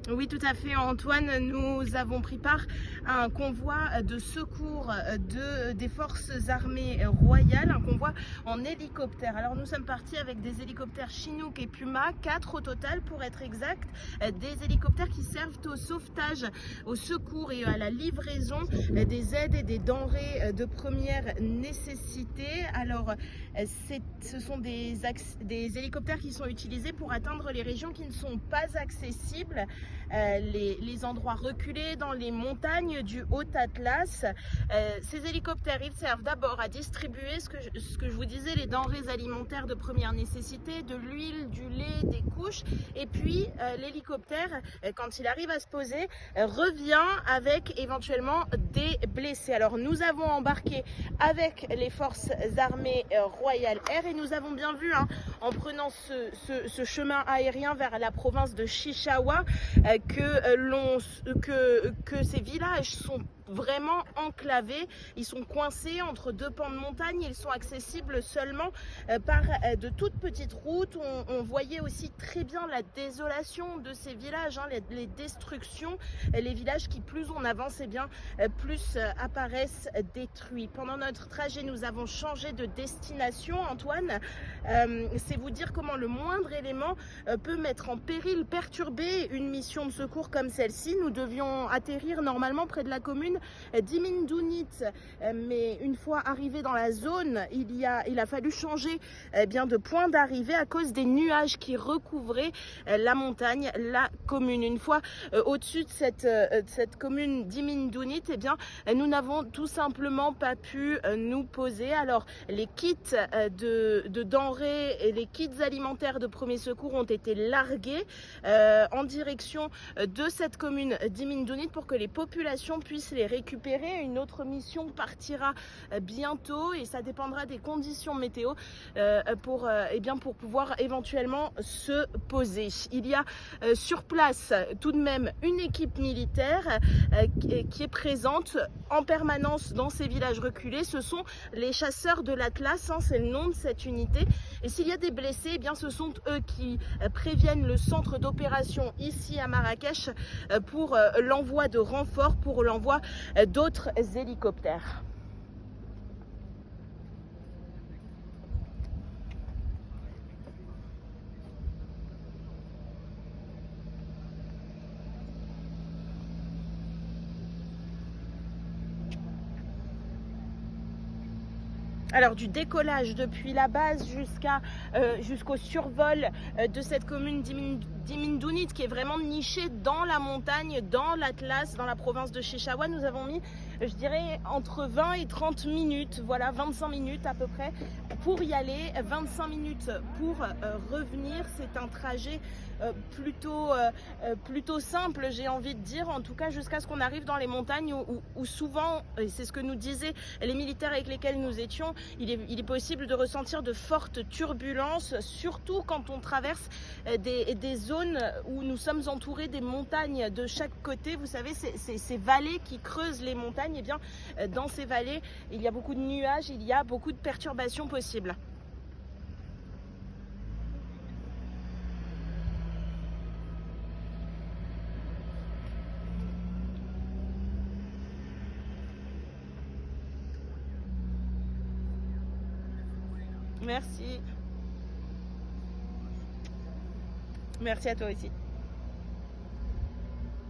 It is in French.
Oui, tout à fait, Antoine. Nous avons pris part à un convoi de secours des forces armées royales, un convoi en hélicoptère. Alors nous sommes partis avec des hélicoptères Chinook et Puma, 4 au total pour être exact, des hélicoptères qui servent au sauvetage, au secours et à la livraison des aides et des denrées de première nécessité. Alors ce sont des hélicoptères qui sont utilisés pour atteindre les régions qui ne sont pas accessibles, les endroits reculés dans les montagnes du Haut-Atlas. Ces hélicoptères, ils servent d'abord à distribuer ce que je vous disais, les denrées alimentaires de première nécessité, de l'huile, du lait, des couches. Et puis l'hélicoptère, quand il arrive à se poser, revient avec éventuellement des blessés. Alors nous avons embarqué avec les forces armées Royal Air et nous avons bien vu, hein, en prenant ce chemin aérien vers la province de Chichawa, que ces villages sont vraiment enclavés, ils sont coincés entre deux pans de montagne, ils sont accessibles seulement par de toutes petites routes. On voyait aussi très bien la désolation de ces villages, hein, les destructions, les villages qui plus on avance, et bien plus apparaissent détruits. Pendant notre trajet, nous avons changé de destination, Antoine. C'est vous dire comment le moindre élément peut mettre en péril, perturber une mission de secours comme celle-ci. Nous devions atterrir normalement près de la commune d'Imindunit, mais une fois arrivé dans la zone, il a fallu changer bien de point d'arrivée à cause des nuages qui recouvraient la montagne, la commune. Une fois au-dessus de cette commune d'Imindunit, eh bien nous n'avons tout simplement pas pu nous poser. Alors les kits de denrées et les kits alimentaires de premier secours ont été largués en direction de cette commune d'Imindunit pour que les populations puissent les récupérer. Une autre mission partira bientôt et ça dépendra des conditions météo pour pouvoir éventuellement se poser. Il y a sur place tout de même une équipe militaire qui est présente en permanence dans ces villages reculés. Ce sont les chasseurs de l'Atlas, hein, c'est le nom de cette unité. Et s'il y a des blessés, eh bien ce sont eux qui préviennent le centre d'opération ici à Marrakech pour l'envoi de renforts, pour l'envoi d'autres hélicoptères. Alors du décollage depuis la base jusqu'au survol de cette commune d'Imindunit qui est vraiment nichée dans la montagne, dans l'Atlas, dans la province de Chichawa, nous avons mis, je dirais, entre 20 et 30 minutes, voilà, 25 minutes à peu près pour y aller, 25 minutes pour revenir. C'est un trajet plutôt simple, j'ai envie de dire, en tout cas jusqu'à ce qu'on arrive dans les montagnes où souvent, et c'est ce que nous disaient les militaires avec lesquels nous étions, il est possible de ressentir de fortes turbulences, surtout quand on traverse des zones où nous sommes entourés des montagnes de chaque côté. Vous savez, ces vallées qui creusent les montagnes, et bien dans ces vallées, il y a beaucoup de nuages, il y a beaucoup de perturbations possibles. Merci. Merci à toi aussi.